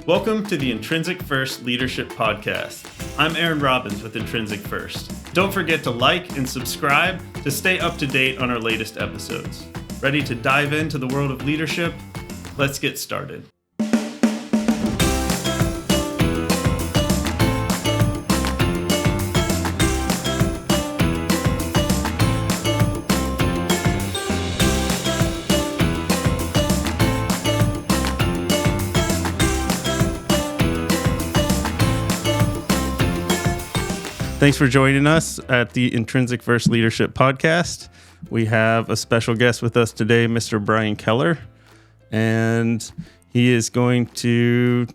Welcome to the Intrinsic First Leadership Podcast. I'm Aaron Robbins with Intrinsic First. Don't forget to like and subscribe to stay up to date on our latest episodes. Ready to dive into the world of leadership? Let's get started. Thanks for joining us at the Intrinsic First Leadership Podcast. We have a special guest with us today, Mr. Brian Keller, and he is going to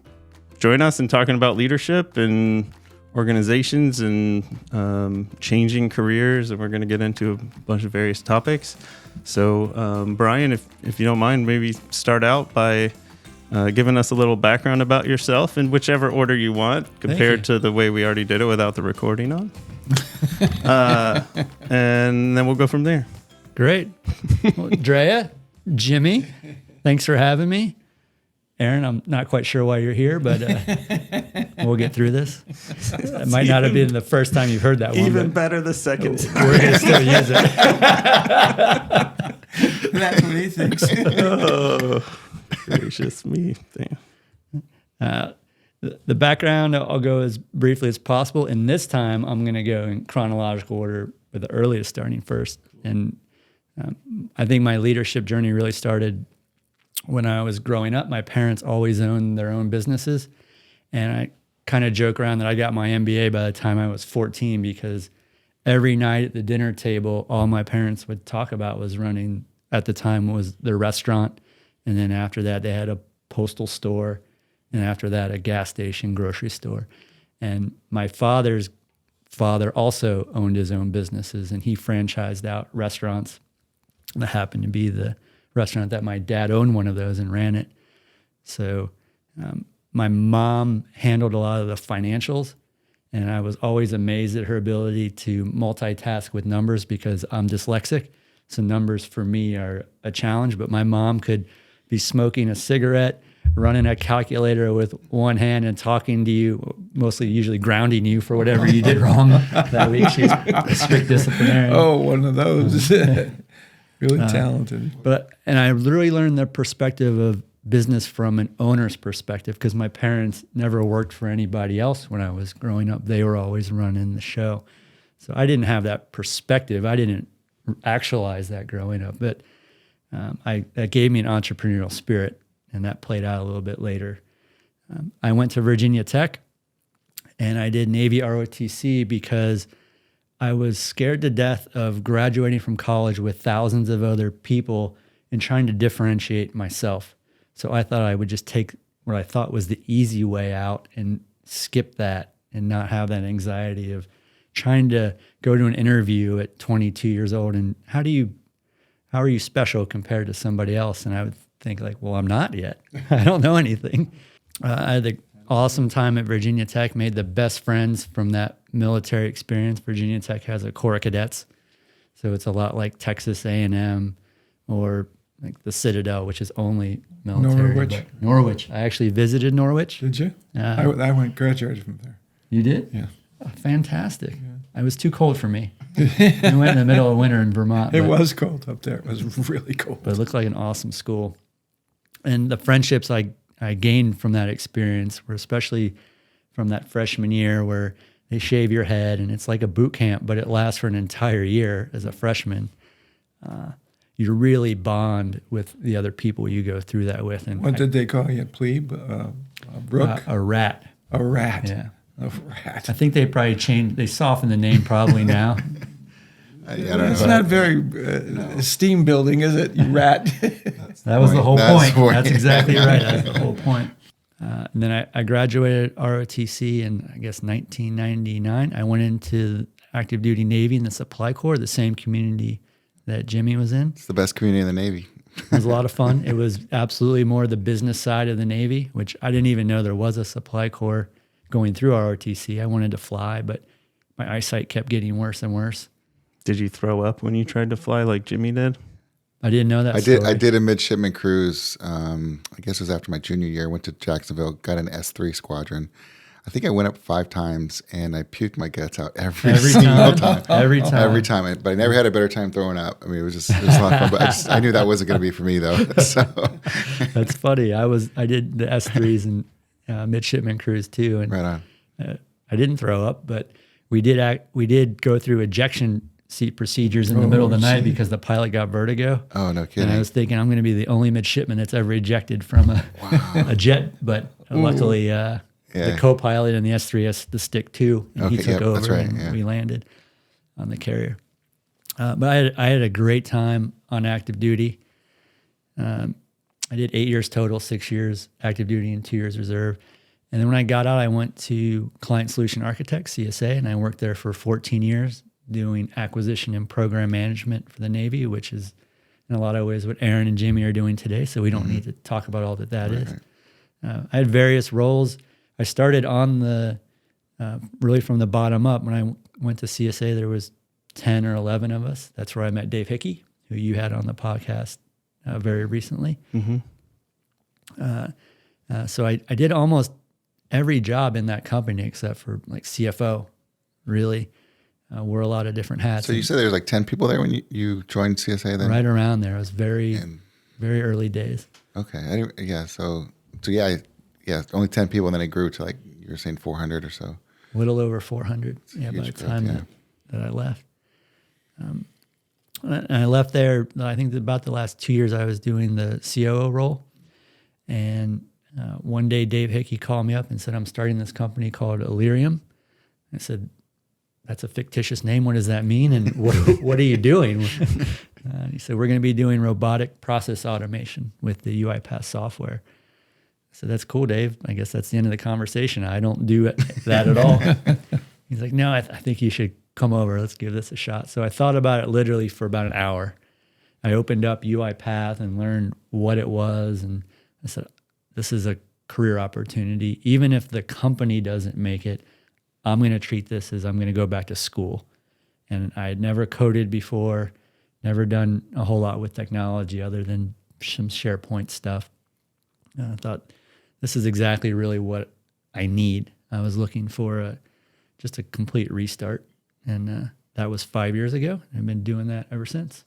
join us in talking about leadership and organizations and changing careers, and we're going to get into a bunch of various topics. So, Brian, if you don't mind, maybe start out by giving us a little background about yourself in whichever order you want, compared to the way we already did it without the recording on. And then we'll go from there. Great. Well, Drea, Jimmy, thanks for having me. Aaron, I'm not quite sure why you're here, but we'll get through this. It might not have been the first time you've heard that one. Even better the second time. We're going to still use it. That's what he thinks. Oh, gracious me. Damn. The background, I'll go as briefly as possible. And this time, I'm going to go in chronological order with the earliest starting first. And I think my leadership journey really started when I was growing up. My parents always owned their own businesses. And I kind of joke around that I got my MBA by the time I was 14, because every night at the dinner table, all my parents would talk about was running, at the time, was their restaurant. And then after that, they had a postal store. And after that, a gas station, grocery store. And my father's father also owned his own businesses, and he franchised out restaurants. That happened to be the restaurant that my dad owned one of those and ran it. So my mom handled a lot of the financials, and I was always amazed at her ability to multitask with numbers, because I'm dyslexic. So numbers for me are a challenge, but my mom could be smoking a cigarette, running a calculator with one hand and talking to you, usually grounding you for whatever you did wrong that week. She's a strict disciplinarian. Oh, one of those. Really talented. And I literally learned the perspective of business from an owner's perspective, because my parents never worked for anybody else when I was growing up. They were always running the show. So I didn't have that perspective. I didn't actualize that growing up. But that gave me an entrepreneurial spirit. And that played out a little bit later. I went to Virginia Tech, and I did Navy ROTC because I was scared to death of graduating from college with thousands of other people and trying to differentiate myself. So I thought I would just take what I thought was the easy way out and skip that and not have that anxiety of trying to go to an interview at 22 years old. And how are you special compared to somebody else? And I would think like, well, I'm not yet. I don't know anything. I had an awesome time at Virginia Tech, made the best friends from that military experience. Virginia Tech has a Corps of Cadets. So it's a lot like Texas A&M or like the Citadel, which is only military. Norwich. I actually visited Norwich. Did you? I graduated from there. You did? Yeah. Oh, fantastic. Yeah. It was too cold for me. We went in the middle of winter in Vermont. It was cold up there. It was really cold. But it looked like an awesome school. And the friendships I gained from that experience were especially from that freshman year, where they shave your head and it's like a boot camp, but it lasts for an entire year as a freshman. You really bond with the other people you go through that with. And what did they call you? A plebe? A rook? A rat. A rat. Yeah. A rat. I think they probably they softened the name probably now. It's not very steam building, is it, you rat? That was the whole point. That's exactly right. That's the whole point. And then I graduated ROTC in, I guess, 1999. I went into active duty Navy in the Supply Corps, the same community that Jimmy was in. It's the best community in the Navy. It was a lot of fun. It was absolutely more the business side of the Navy, which I didn't even know there was a Supply Corps going through ROTC. I wanted to fly, but my eyesight kept getting worse and worse. Did you throw up when you tried to fly like Jimmy did? I didn't know that. I did a midshipman cruise. I guess it was after my junior year. I went to Jacksonville, got an S3 squadron. I think I went up 5 times and I puked my guts out every single time. Every time. But I never had a better time throwing up. I mean, it was a lot of fun. But I knew that wasn't going to be for me though. So that's funny. I did the S3s and midshipman cruise too, and right on. I didn't throw up, but we did go through ejection seat procedures in the middle of the night because the pilot got vertigo. Oh, no kidding. And I was thinking I'm going to be the only midshipman that's ever ejected from a jet, but luckily the co-pilot in the S3 has the stick too, and he took over and we landed on the carrier. But I had a great time on active duty. I did 8 years total, 6 years active duty and 2 years reserve. And then when I got out, I went to Client Solution Architect, CSA, and I worked there for 14 years doing acquisition and program management for the Navy, which is in a lot of ways what Aaron and Jimmy are doing today. So we don't need to talk about all that is. I had various roles. I started on the, really from the bottom up. When I went to CSA, there was 10 or 11 of us. That's where I met Dave Hickey, who you had on the podcast very recently. So I did almost every job in that company except for like CFO, really. Wore a lot of different hats. So you said there was like 10 people there when you joined CSA then? Right around there. It was very early days. Okay. So only 10 people, and then it grew to like, you were saying 400 or so. A little over 400 by the time that I left. And I left there, I think about the last 2 years I was doing the COO role. And one day Dave Hickey called me up and said, I'm starting this company called Illyrium. I said, that's a fictitious name. What does that mean? And what are you doing? He said, we're going to be doing robotic process automation with the UiPath software. I said, that's cool, Dave. I guess that's the end of the conversation. I don't do that at all. He's like, no, I think you should come over. Let's give this a shot. So I thought about it literally for about an hour. I opened up UiPath and learned what it was. And I said, this is a career opportunity. Even if the company doesn't make it, I'm going to treat this as I'm going to go back to school. And I had never coded before, never done a whole lot with technology other than some SharePoint stuff. And I thought, this is exactly really what I need. I was looking for just a complete restart. And that was 5 years ago. I've been doing that ever since.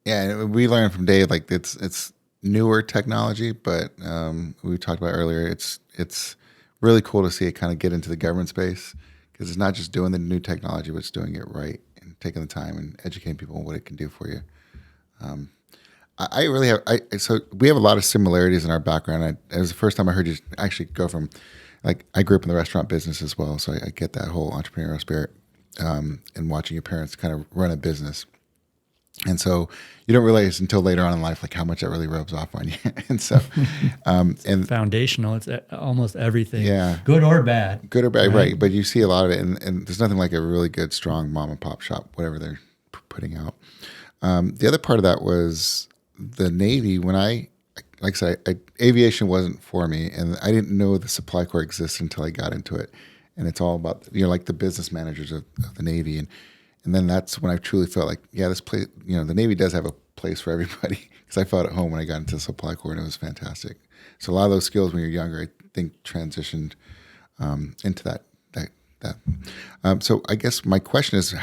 Yeah, and we learned from Dave, like it's newer technology, but we talked about earlier, it's really cool to see it kind of get into the government space, because it's not just doing the new technology, but it's doing it right and taking the time and educating people on what it can do for you. So we have a lot of similarities in our background. It was the first time I heard you actually go from, like, I grew up in the restaurant business as well, so I get that whole entrepreneurial spirit, and watching your parents kind of run a business. And so you don't realize until later on in life, like, how much that really rubs off on you. And so, it's foundational. It's almost everything. Yeah. Good or bad. Good or bad, right. But you see a lot of it, and there's nothing like a really good, strong mom and pop shop, whatever they're putting out. The other part of that was the Navy. When like I said, aviation wasn't for me, and I didn't know the supply corps existed until I got into it. And it's all about, like the business managers of the Navy. And then that's when I truly felt like, yeah, this place, the Navy does have a place for everybody, because I felt at home when I got into the supply corps, and it was fantastic. So a lot of those skills when you're younger, I think transitioned into that. So I guess my question is,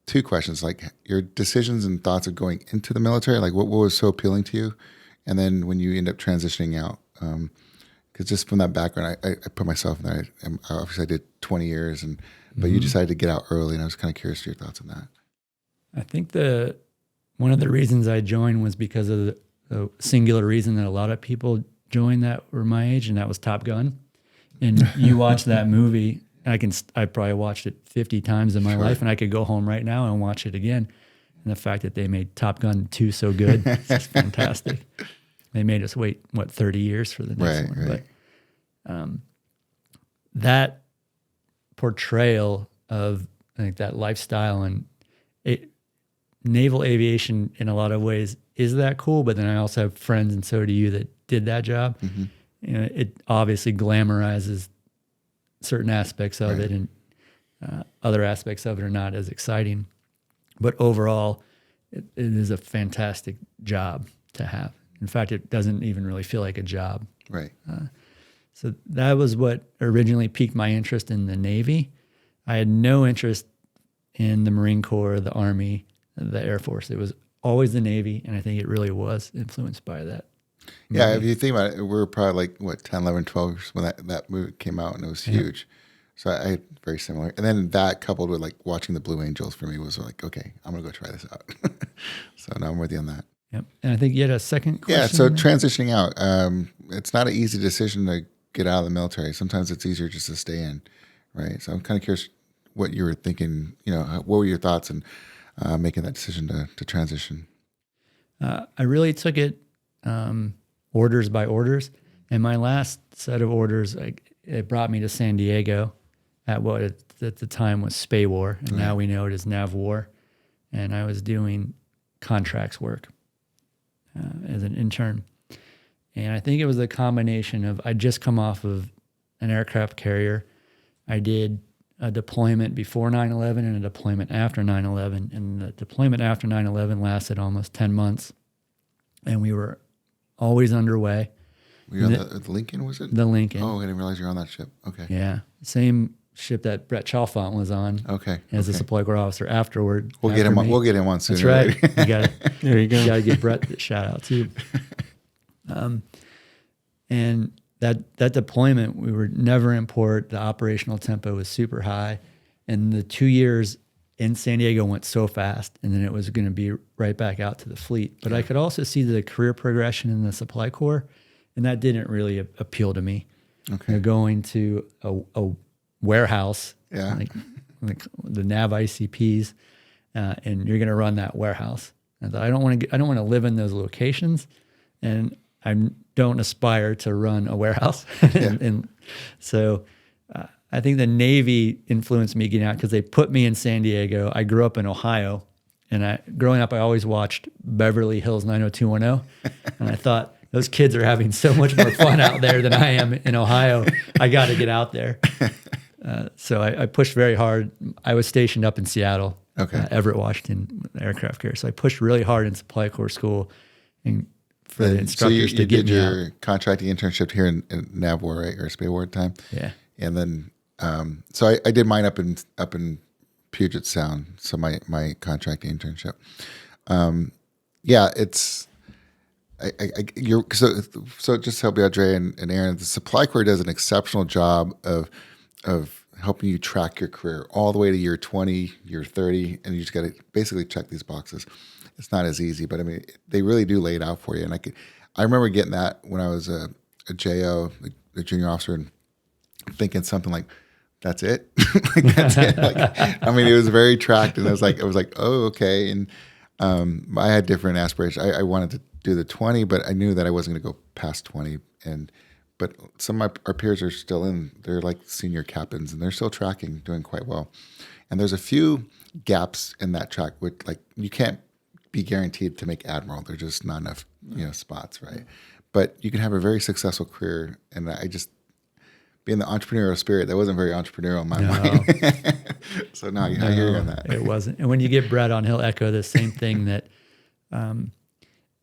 two questions, like your decisions and thoughts of going into the military, like what was so appealing to you? And then when you end up transitioning out, because just from that background, I put myself in there. Obviously I did 20 years, but you decided to get out early, and I was kind of curious to your thoughts on that. I think one of the reasons I joined was because of the singular reason that a lot of people joined that were my age, and that was Top Gun. And you watch that movie, I probably watched it 50 times in my life, and I could go home right now and watch it again. And the fact that they made Top Gun 2 so good, it's just fantastic. They made us wait, 30 years for the next one. Right. But that portrayal of, I think, that lifestyle and naval aviation in a lot of ways is that cool, but then I also have friends, and so do you, that did that job. Mm-hmm. It obviously glamorizes certain aspects of it, and other aspects of it are not as exciting. But overall, it is a fantastic job to have. In fact, it doesn't even really feel like a job. Right. So that was what originally piqued my interest in the Navy. I had no interest in the Marine Corps, the Army, the Air Force. It was always the Navy, and I think it really was influenced by that. Yeah, if you think about it, we were probably like, what, 10, 11, 12 when that movie came out, and it was huge. So I had very similar. And then that coupled with like watching the Blue Angels for me was like, okay, I'm going to go try this out. So now I'm with you on that. Yep. And I think you had a second question. Yeah, so transitioning out, it's not an easy decision to get out of the military. Sometimes it's easier just to stay in, right? So I'm kind of curious what you were thinking, what were your thoughts in making that decision to transition? I really took it orders by orders. And my last set of orders, it brought me to San Diego at what at the time was Spay War, and now we know it as Nav War. And I was doing contracts work as an intern. And I think it was a combination of, I'd just come off of an aircraft carrier. I did a deployment before 9/11 and a deployment after 9/11. And the deployment after 9/11 lasted almost 10 months. And we were always underway. Were you on the Lincoln, was it? The Lincoln. Oh, I didn't realize you were on that ship. Okay. Yeah. Same ship that Brett Chalfant was on. Okay. As a supply corps officer afterward. We'll get him on soon. That's right. You got There you go. You got to give Brett a shout out too. And that deployment, we were never in port. The operational tempo was super high. And the 2 years in San Diego went so fast, and then it was going to be right back out to the fleet. But I could also see the career progression in the supply corps, and that didn't really appeal to me. Okay. Going to a warehouse, Yeah. like the NAV ICPs, and you're going to run that warehouse. And I thought, I don't want to live in those locations, and I don't aspire to run a warehouse. and so I think the Navy influenced me getting out because they put me in San Diego. I grew up in Ohio, and growing up, I always watched Beverly Hills 90210, and I thought, those kids are having so much more fun out there than I am in Ohio. I got to get out there. So I pushed very hard. I was stationed up in Seattle, Everett, Washington, aircraft carrier. So I pushed really hard in supply corps school and for the instructors to get me out. So you did your contracting internship here in NAVWAR, right, or Spay War time? Yeah. And then, so I did mine up in Puget Sound. So my contracting internship. It's. So just to help you out, Dre and Aaron, the supply corps does an exceptional job of helping you track your career all the way to year 20, year 30, and you just got to basically check these boxes. It's not as easy, but I mean, they really do lay it out for you. And I remember getting that when I was a JO, a junior officer, and thinking something like, "That's it." Like, that's it. Like, I mean, it was very tracked, and I was like, "Oh, okay." And I had different aspirations. I wanted to do the 20, but I knew that I wasn't going to go past 20. But some of our peers are still they're like senior captains, and they're still tracking, doing quite well. And there's a few gaps in that track, which like you can't be guaranteed to make admiral. There's just not enough, spots, right? But you can have a very successful career. And I just, being the entrepreneurial spirit, that wasn't very entrepreneurial in my mind. So now I hear you on that. It wasn't. And when you get Brett on, he'll echo the same thing that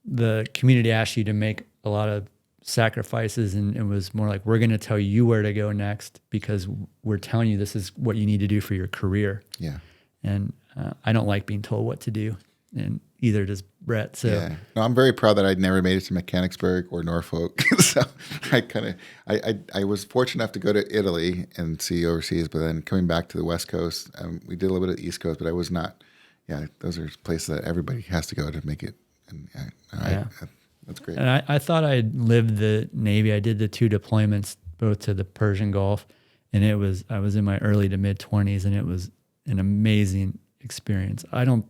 the community asked you to make a lot of sacrifices, and it was more like, we're going to tell you where to go next because we're telling you this is what you need to do for your career. Yeah. And I don't like being told what to do, and either does Brett. So yeah. No, I'm very proud that I'd never made it to Mechanicsburg or Norfolk. So I was fortunate enough to go to Italy and see overseas, but then coming back to the West Coast, we did a little bit of the East Coast, but I was not. Yeah, those are places that everybody has to go to make it. And that's great. And I thought I'd lived the Navy. I did the 2 deployments, both to the Persian Gulf, and I was in my early to mid 20s, and it was an amazing experience. I don't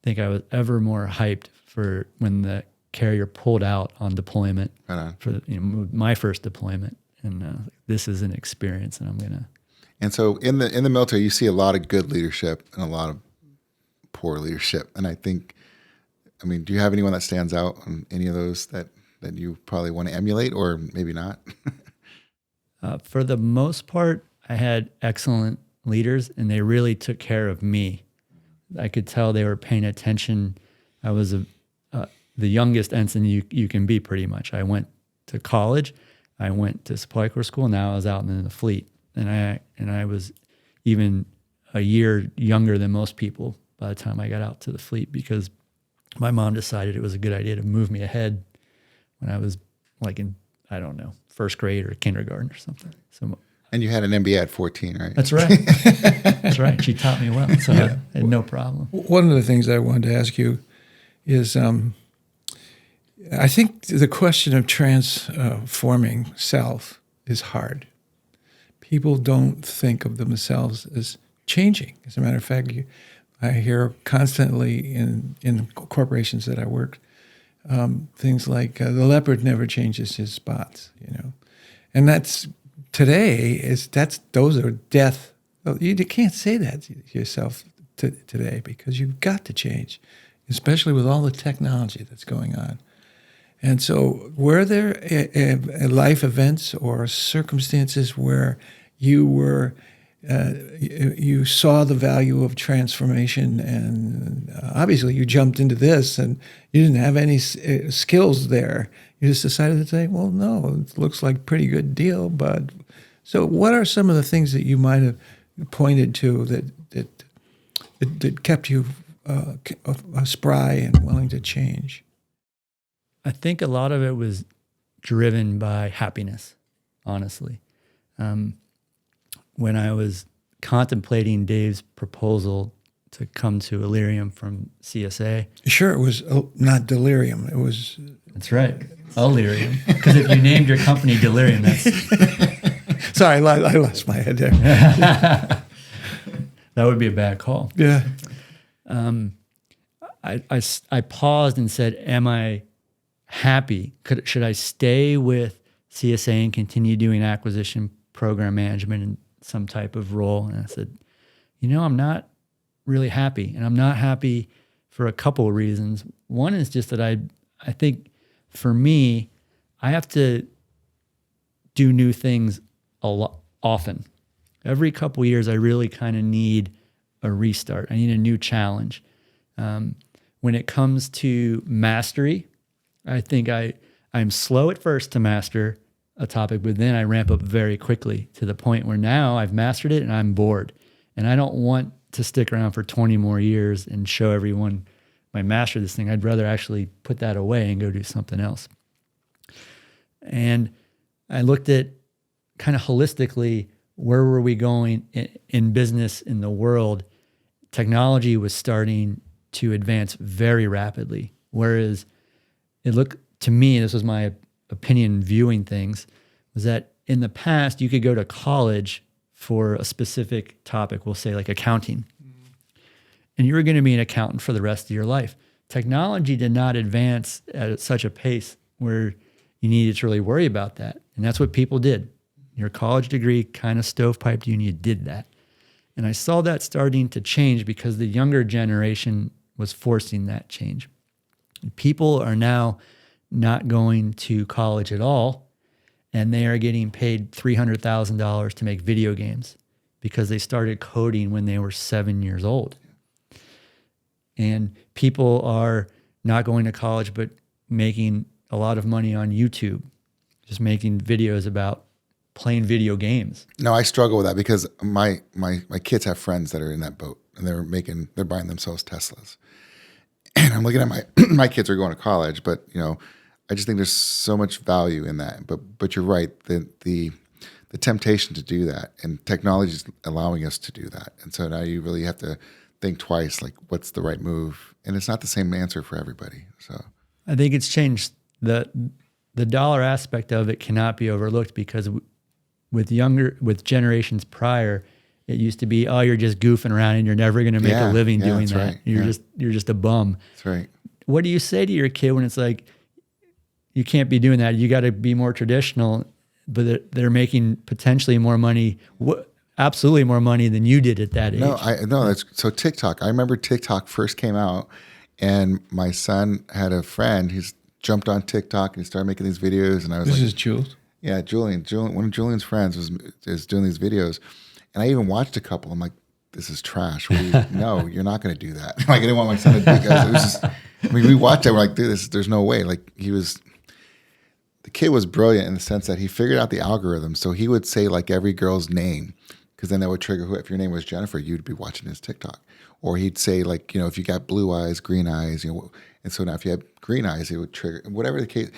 think I was ever more hyped for when the carrier pulled out on deployment for my first deployment, and this is an experience, and I'm gonna. And so in the military, you see a lot of good leadership and a lot of poor leadership, and I think. I mean, do you have anyone that stands out on any of those that you probably want to emulate, or maybe not? For the most part, I had excellent leaders, and they really took care of me. I could tell they were paying attention. I was the youngest ensign you can be, pretty much. I went to college, I went to supply corps school. Now I was out in the fleet, and I was even a year younger than most people by the time I got out to the fleet, because my mom decided it was a good idea to move me ahead when I was like in, I don't know, first grade or kindergarten or something. So. And you had an MBA at 14, right? That's right. That's right. She taught me well, so I had no problem. One of the things I wanted to ask you is, I think the question of transforming self is hard. People don't think of themselves as changing. As a matter of fact, I hear constantly in corporations that I work, things like the leopard never changes his spots, and that's today. Those are death. You can't say that to yourself today, because you've got to change, especially with all the technology that's going on. And so, were there life events or circumstances where you were you saw the value of transformation, and obviously you jumped into this and you didn't have any skills there? You just decided to say, well, no, it looks like a pretty good deal. But so what are some of the things that you might have pointed to that kept you spry and willing to change? I think a lot of it was driven by happiness, honestly. When I was contemplating Dave's proposal to come to Illyrium from CSA. Sure, it was not delirium. It was... That's right, Illyrium. Because if you named your company Delirium, that's... Sorry, I lost my head there. That would be a bad call. Yeah. I paused and said, am I happy? Should I stay with CSA and continue doing acquisition program management in some type of role? And I said, I'm not really happy. And I'm not happy for a couple of reasons. One is just that I think for me, I have to do new things a lot often. Every couple of years, I really kind of need a restart. I need a new challenge. When it comes to mastery, I think I'm slow at first to master a topic, but then I ramp up very quickly to the point where now I've mastered it and I'm bored. And I don't want to stick around for 20 more years and show everyone I mastered this thing. I'd rather actually put that away and go do something else. And I looked at kind of holistically, where were we going in business, in the world? Technology was starting to advance very rapidly, whereas it looked to me, this was my opinion viewing things, was that in the past you could go to college for a specific topic, we'll say like accounting, and you were going to be an accountant for the rest of your life. Technology did not advance at such a pace where you needed to really worry about that, and that's what people did. Your college degree kind of stovepiped you, and you did that. And I saw that starting to change because the younger generation was forcing that change. People are now not going to college at all, and they are getting paid $300,000 to make video games because they started coding when they were 7 years old. And people are not going to college but making a lot of money on YouTube, just making videos about playing video games. No, I struggle with that because my kids have friends that are in that boat, and they're buying themselves Teslas. And I'm looking at my kids are going to college, but I just think there's so much value in that. But you're right, the temptation to do that, and technology is allowing us to do that. And so now you really have to think twice, like what's the right move? And it's not the same answer for everybody. So I think it's changed. The dollar aspect of it cannot be overlooked because with generations prior, it used to be, oh, you're just goofing around and you're never going to make a living doing that. Right. You're just a bum. That's right. What do you say to your kid when it's like, you can't be doing that? You got to be more traditional, but they're making potentially more money, absolutely more money than you did at that age. No, that's so TikTok. I remember TikTok first came out, and my son had a friend who's jumped on TikTok and he started making these videos, and I was This is Jules? Yeah, Julian. One of Julian's friends is doing these videos, and I even watched a couple. I'm like, this is trash. No, you're not going to do that. Like, I didn't want my son to do that. It was just, we watched it. We're like, dude, there's no way. Like, the kid was brilliant in the sense that he figured out the algorithm. So he would say like every girl's name, because then that would trigger if your name was Jennifer, you'd be watching his TikTok. Or he'd say like, if you got blue eyes, green eyes, and so now if you had green eyes, it would trigger, whatever the case.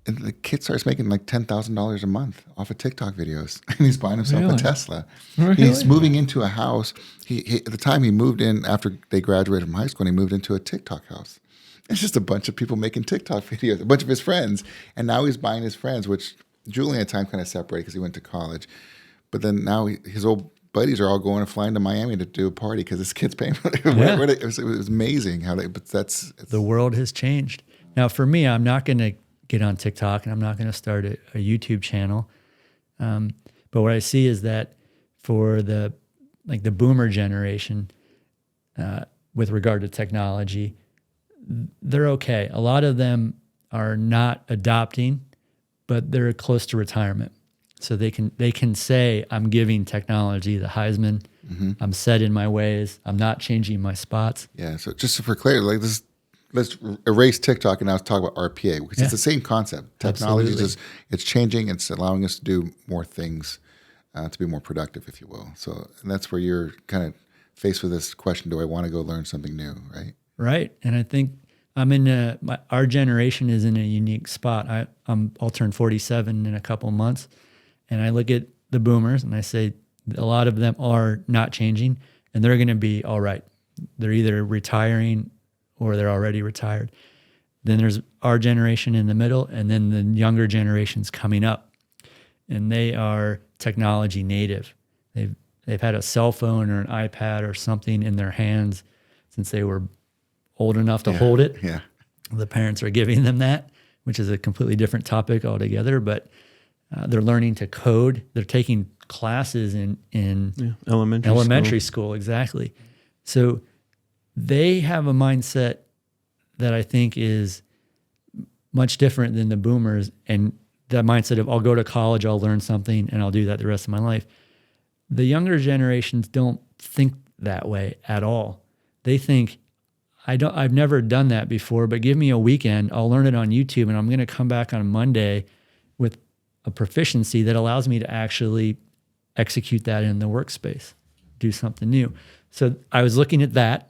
And the kid starts making like $10,000 a month off of TikTok videos, and he's buying himself a Tesla. Really? He's moving into a house. He at the time he moved in after they graduated from high school, and he moved into a TikTok house. It's just a bunch of people making TikTok videos, a bunch of his friends, and now he's buying his friends. Which Julian at the time kind of separated because he went to college, but then now his old buddies are all going to flying to Miami to do a party because this kid's paying for it. Yeah. It was amazing how but the world has changed. Now, for me, I'm not going to get on TikTok, and I'm not going to start a YouTube channel. But what I see is that for the boomer generation, with regard to technology, they're okay. A lot of them are not adopting, but they're close to retirement. So they can say, I'm giving technology the Heisman. Mm-hmm. I'm set in my ways. I'm not changing my spots. Yeah. So just for clarity, like this, let's erase TikTok and now let's talk about RPA, because it's the same concept. Technology it's changing. It's allowing us to do more things, to be more productive, if you will. So, and that's where you're kind of faced with this question: do I want to go learn something new? Right. And I think I'm in our generation is in a unique spot. I'll turn 47 in a couple months, and I look at the boomers and I say a lot of them are not changing, and they're going to be all right. They're either retiring or they're already retired. Then there's our generation in the middle, and then the younger generations coming up, and they are technology native. They've had a cell phone or an iPad or something in their hands since they were old enough to hold it. Yeah. The parents are giving them that, which is a completely different topic altogether. But they're learning to code. They're taking classes in elementary school. Exactly. So they have a mindset that I think is much different than the boomers, and that mindset of I'll go to college, I'll learn something, and I'll do that the rest of my life. The younger generations don't think that way at all. They think, I've never done that before, but give me a weekend, I'll learn it on YouTube, and I'm going to come back on Monday with a proficiency that allows me to actually execute that in the workspace, do something new. So I was looking at that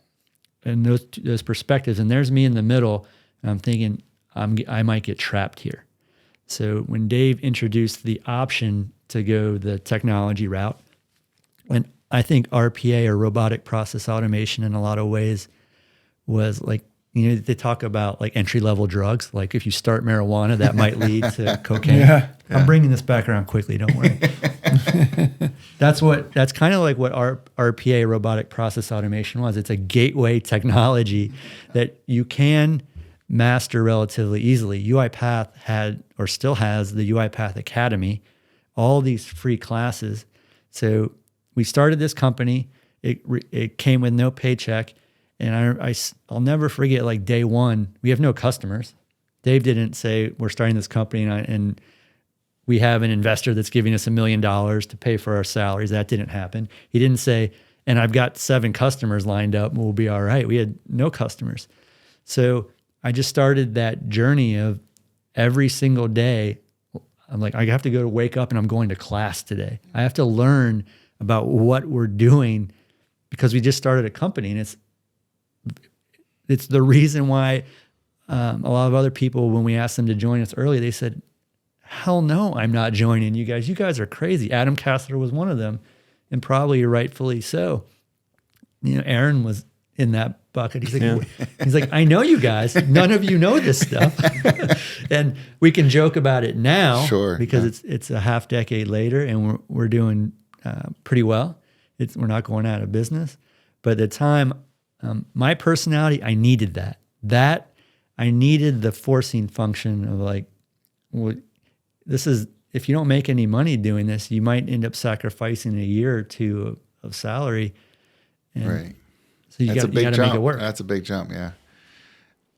and those perspectives, and there's me in the middle, and I'm thinking I might get trapped here. So when Dave introduced the option to go the technology route, and I think RPA, or robotic process automation, in a lot of ways was like, they talk about like entry-level drugs. Like if you start marijuana, that might lead to cocaine. Yeah. I'm bringing this back around quickly, don't worry. That's kind of like what RPA, robotic process automation, was. It's a gateway technology that you can master relatively easily. UiPath had, or still has, the UiPath Academy, all these free classes. So we started this company. It came with no paycheck. And I'll never forget, like day one, we have no customers. Dave didn't say, we're starting this company and we have an investor that's giving us $1 million to pay for our salaries. That didn't happen. He didn't say, and I've got 7 customers lined up, we'll be all right. We had no customers. So I just started that journey of every single day. I'm like, I have to wake up and I'm going to class today. I have to learn about what we're doing because we just started a company, and it's the reason why a lot of other people, when we asked them to join us early, they said, hell no, I'm not joining you guys. You guys are crazy. Adam Kessler was one of them, and probably rightfully so. Aaron was in that bucket. He's like, I know you guys. None of you know this stuff. And we can joke about it now, sure, because it's a half decade later, and we're doing pretty well. We're not going out of business. But at the time, my personality, I needed that. I needed the forcing function of like, well, this is, if you don't make any money doing this, you might end up sacrificing a year or two of salary. And right. So you got to make it work. That's a big jump, yeah.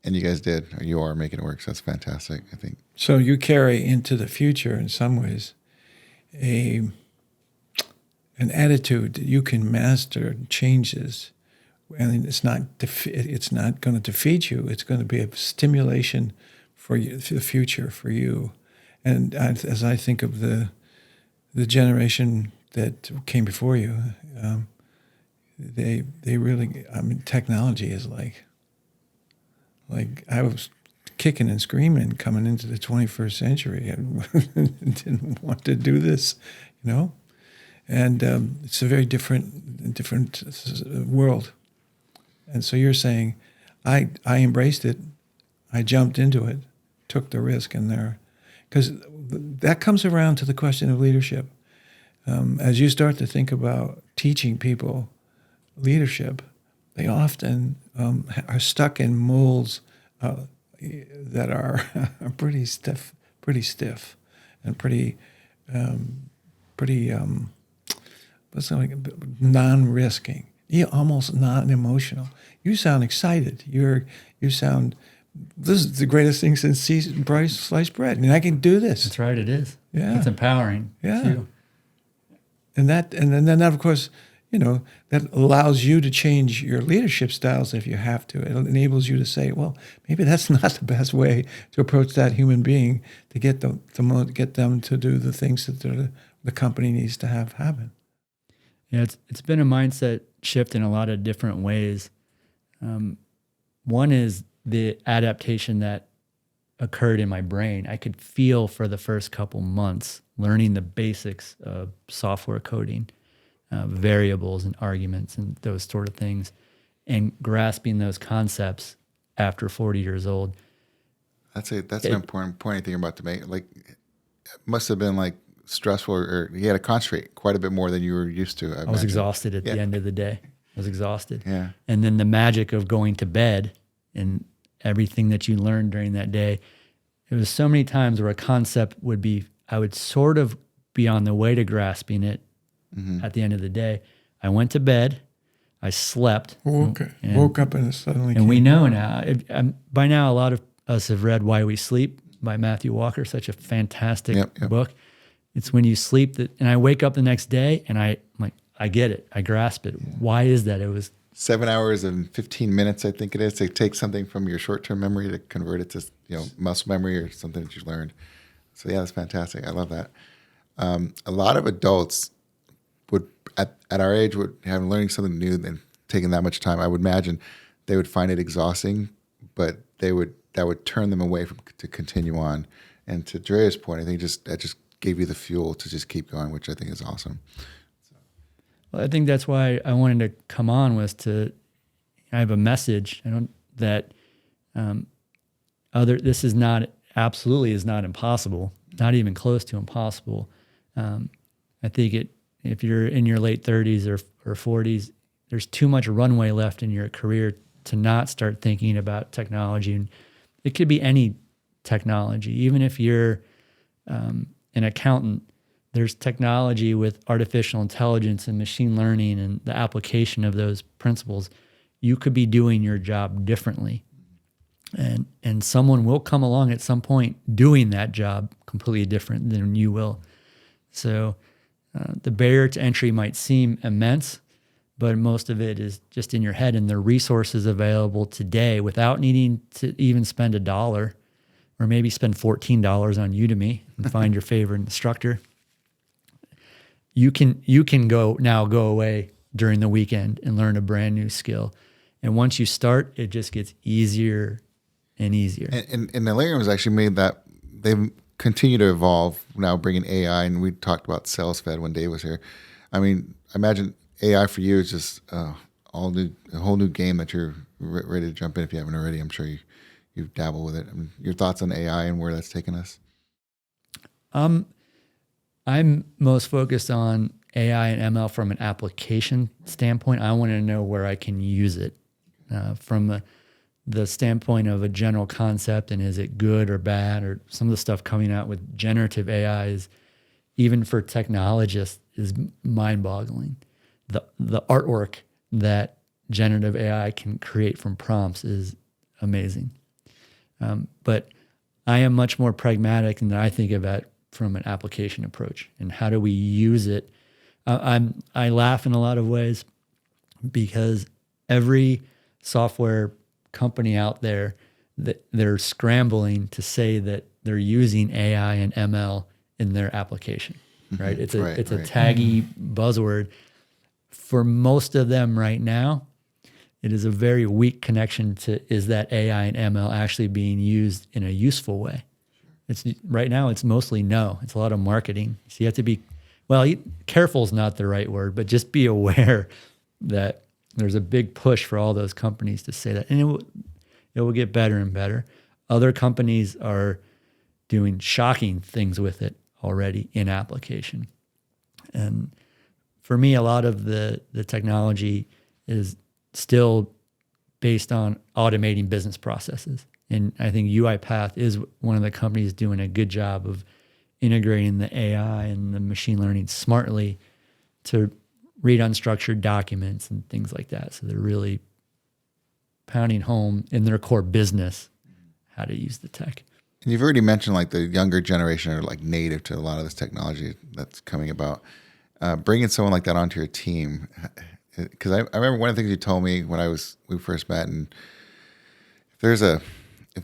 And you guys did, or you are making it work. So that's fantastic, I think. So you carry into the future, in some ways, a an attitude that you can master changes, and it's not going to defeat you. It's going to be a stimulation for you, for the future for you. And as I think of the generation that came before you, they really, I mean, technology is like I was kicking and screaming coming into the 21st century. I didn't want to do this, you know. And it's a very different world. And so you're saying, I embraced it, I jumped into it, took the risk, and there, because that comes around to the question of leadership. As you start to think about teaching people leadership, they often are stuck in molds that are pretty stiff, and pretty what's something non-risking. You're almost non-emotional. You sound excited. You sound, this is the greatest thing since sliced bread. I mean, I can do this. That's right. It is. Yeah. It's empowering. Yeah. Too. And then of course, you know, that allows you to change your leadership styles if you have to. It enables you to say, well, maybe that's not the best way to approach that human being to get them to do the things that the company needs to have happen. Yeah, it's been a mindset shift in a lot of different ways. One is the adaptation that occurred in my brain. I could feel for the first couple months learning the basics of software coding, variables and arguments and those sort of things, and grasping those concepts after 40 years old. That's an important point I think I'm about to make. Like, it must have been like stressful, or you had to concentrate quite a bit more than you were used to. I was exhausted at the end of the day. I was exhausted. Yeah. And then the magic of going to bed and everything that you learned during that day. It was so many times where a concept would be, I would sort of be on the way to grasping it at the end of the day. I went to bed, I slept. Woke up and it suddenly And we know now, by now a lot of us have read Why We Sleep by Matthew Walker, such a fantastic book. It's when you sleep and I wake up the next day and I'm like, I get it. I grasp it. Why is that? It was 7 hours and 15 minutes, I think it is, to take something from your short-term memory to convert it to, muscle memory or something that you learned. So yeah, that's fantastic. I love that. A lot of adults would, at our age, would have learning something new and taking that much time. I would imagine they would find it exhausting, but that would turn them away to continue on. And to Drea's point, I think that just gave you the fuel to just keep going, which I think is awesome. Well, I think that's why I wanted to come on, was I have a message. This is absolutely is not impossible, not even close to impossible. I think if you're in your late 30s or 40s, there's too much runway left in your career to not start thinking about technology. And it could be any technology. Even if you're an accountant, there's technology with artificial intelligence and machine learning and the application of those principles. You could be doing your job differently. And someone will come along at some point doing that job completely different than you will. So the barrier to entry might seem immense, but most of it is just in your head, and the resources available today without needing to even spend $1 or maybe spend $14 on Udemy and find your favorite instructor. You can go away during the weekend and learn a brand new skill. And once you start, it just gets easier and easier. And Alarium has actually made that, they've continued to evolve now, bringing AI, and we talked about SalesFed when Dave was here. I mean, I imagine AI for you is just a whole new game that you're ready to jump in if you haven't already. I'm sure you dabble with it. I mean, your thoughts on AI and where that's taken us? I'm most focused on AI and ML from an application standpoint. I want to know where I can use it from the standpoint of a general concept, and is it good or bad, or some of the stuff coming out with generative AI is, even for technologists, is mind-boggling. The artwork that generative AI can create from prompts is amazing. But I am much more pragmatic, and I think about from an application approach, and how do we use it I laugh in a lot of ways because every software company out there, that they're scrambling to say that they're using AI and ML in their application, right? It's a taggy buzzword. For most of them right now, it is a very weak connection to, is that AI and ML actually being used in a useful way? It's right now, it's mostly no. It's a lot of marketing. So you have to be, careful is not the right word, but just be aware that there's a big push for all those companies to say that. And it will get better and better. Other companies are doing shocking things with it already in application. And for me, a lot of the technology is still based on automating business processes. And I think UiPath is one of the companies doing a good job of integrating the AI and the machine learning smartly to read unstructured documents and things like that. So they're really pounding home in their core business how to use the tech. And you've already mentioned like the younger generation are like native to a lot of this technology that's coming about. Bringing someone like that onto your team, because I remember one of the things you told me when we first met, and if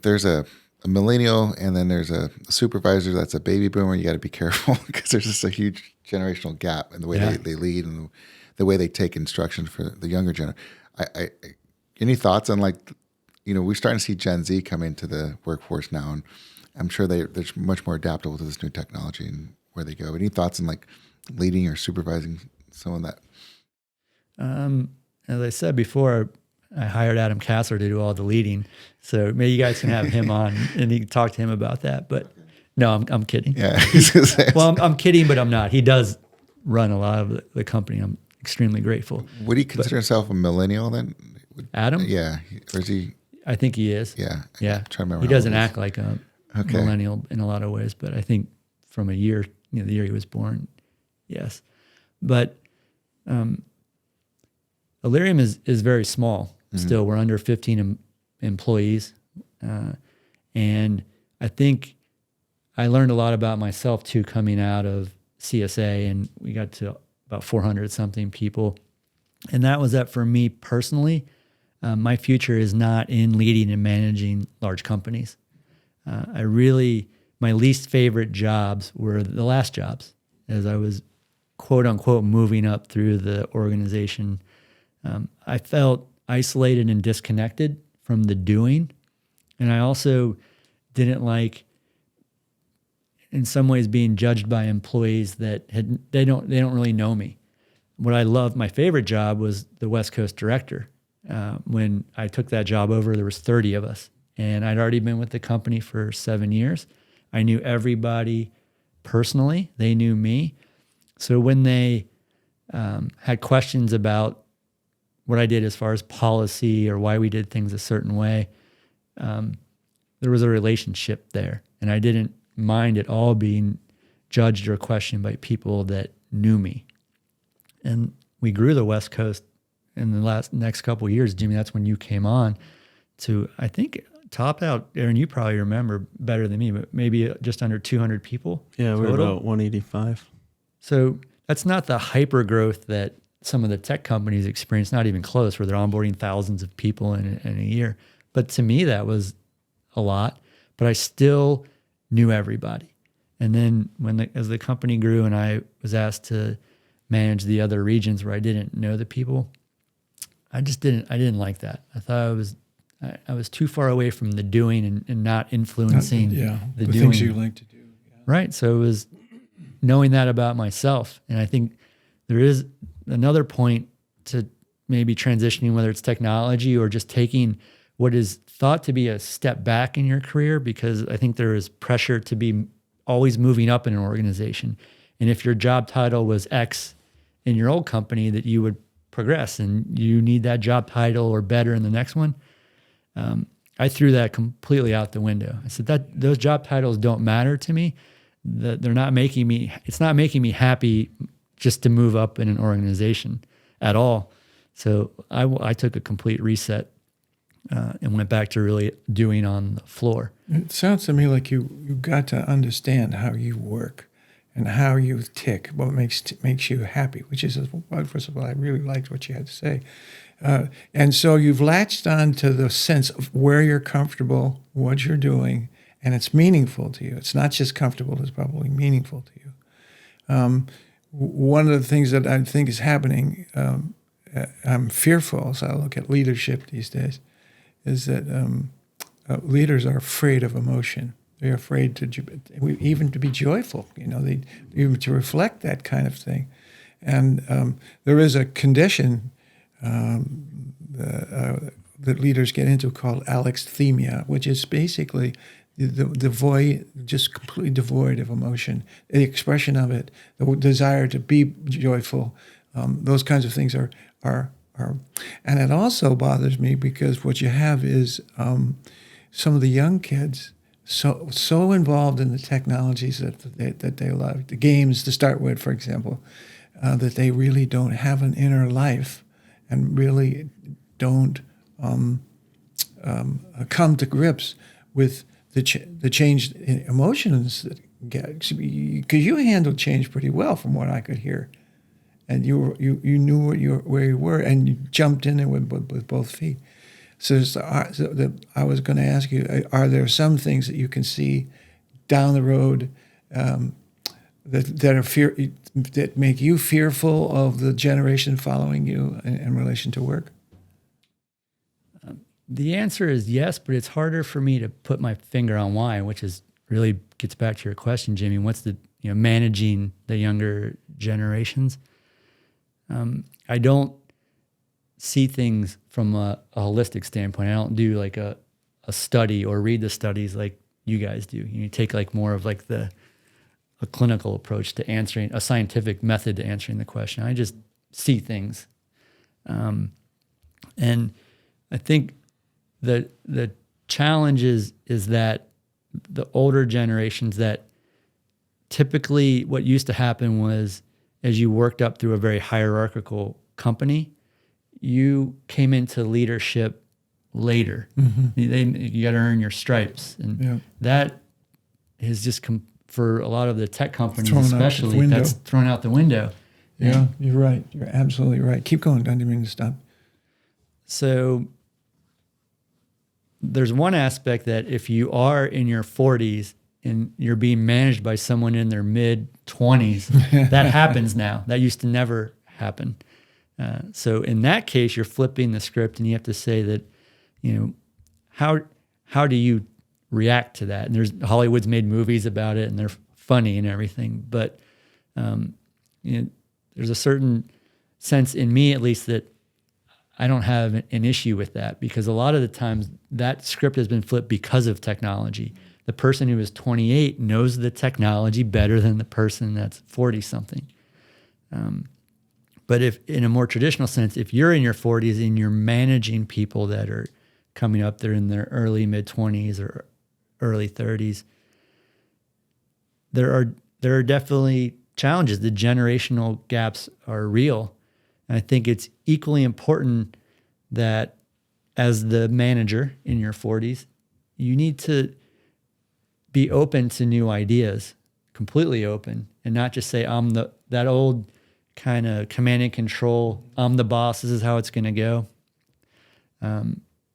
there's a millennial and then there's a supervisor that's a baby boomer, you got to be careful because there's just a huge generational gap in the way they lead and the way they take instruction for the younger generation. Any thoughts on we're starting to see Gen Z come into the workforce now, and I'm sure they're much more adaptable to this new technology and where they go. But any thoughts on like leading or supervising someone that? As I said before, I hired Adam Kassler to do all the leading. So maybe you guys can have him on and you can talk to him about that. But no, I'm kidding. Yeah. Well, I'm kidding, but I'm not. He does run a lot of the company. I'm extremely grateful. Would he consider himself a millennial then? Adam? Yeah. Or is he? I think he is. Yeah. Yeah. I'm trying to remember. He doesn't act like a millennial in a lot of ways, but I think from the year he was born, yes. But Illyrium is very small still. We're under 15 employees. And I think I learned a lot about myself too coming out of CSA, and we got to about 400 something people. And that was that for me personally, my future is not in leading and managing large companies. My least favorite jobs were the last jobs as I was quote unquote moving up through the organization. I felt isolated and disconnected from the doing. And I also didn't like, in some ways, being judged by employees that they don't really know me. What I loved, my favorite job was the West Coast director. When I took that job over, there was 30 of us. And I'd already been with the company for 7 years. I knew everybody personally. They knew me. So when they had questions about what I did as far as policy or why we did things a certain way, there was a relationship there. And I didn't mind at all being judged or questioned by people that knew me. And we grew the West Coast in the next couple of years. Jimmy, that's when you came on to, I think, top out, Aaron, you probably remember better than me, but maybe just under 200 people. Yeah, we're about 185. So that's not the hyper growth that some of the tech companies experience, not even close, where they're onboarding thousands of people in a year. But to me, that was a lot, but I still knew everybody. And then as the company grew and I was asked to manage the other regions where I didn't know the people, I didn't like that. I thought I was too far away from the doing and not influencing the doing. things you like to do. Yeah. Right. So it was knowing that about myself. And I think there is another point to maybe transitioning, whether it's technology or just taking what is thought to be a step back in your career, because I think there is pressure to be always moving up in an organization. And if your job title was X in your old company, that you would progress and you need that job title or better in the next one. I threw that completely out the window. I said that those job titles don't matter to me. That it's not making me happy just to move up in an organization at all. So I took a complete reset and went back to really doing on the floor. It sounds to me like you got to understand how you work and how you tick, what makes you happy, which is, well, first of all, I really liked what you had to say. And so you've latched on to the sense of where you're comfortable, what you're doing, and it's meaningful to you. It's not just comfortable, it's probably meaningful to you. One of the things that I think is happening, I'm fearful, so I look at leadership these days, is that leaders are afraid of emotion. They're afraid even to be joyful, even to reflect that kind of thing. And there is a condition that leaders get into called alexithymia, which is basically just completely devoid of emotion, the expression of it, the desire to be joyful, those kinds of things are, and it also bothers me because what you have is some of the young kids so involved in the technologies that they love, the games to start with, for example, that they really don't have an inner life and really don't come to grips with the changed emotions that get, because you handled change pretty well from what I could hear, and you knew where you were, and you jumped in there with both feet. So I was going to ask you, are there some things that you can see down the road that make you fearful of the generation following you in relation to work? The answer is yes, but it's harder for me to put my finger on why, which is really gets back to your question, Jimmy. What's the managing the younger generations? I don't see things from a holistic standpoint. I don't do like a study or read the studies like you guys do. You take like more of like a clinical approach to answering, a scientific method to answering the question. I just see things. And I think the challenge is that the older generations, that typically what used to happen was as you worked up through a very hierarchical company, you came into leadership later. Mm-hmm. You got to earn your stripes. And that is just, for a lot of the tech companies especially, that's thrown out the window. Yeah, you're right. You're absolutely right. Keep going. Don't mean to stop. So there's one aspect that if you are in your 40s and you're being managed by someone in their mid-20s, that happens now. That used to never happen. So in that case, you're flipping the script, and you have to say that, how do you react to that? And Hollywood's made movies about it, and they're funny and everything. But there's a certain sense in me, at least, that I don't have an issue with that, because a lot of the times that script has been flipped because of technology. The person who is 28 knows the technology better than the person that's 40-something. But if, in a more traditional sense, if you're in your 40s and you're managing people that are coming up, they're in their early mid-20s or early 30s, there are definitely challenges. The generational gaps are real. And I think it's equally important that as the manager in your 40s, you need to be open to new ideas, completely open, and not just say, I'm that old kind of command and control, I'm the boss, this is how it's going to go.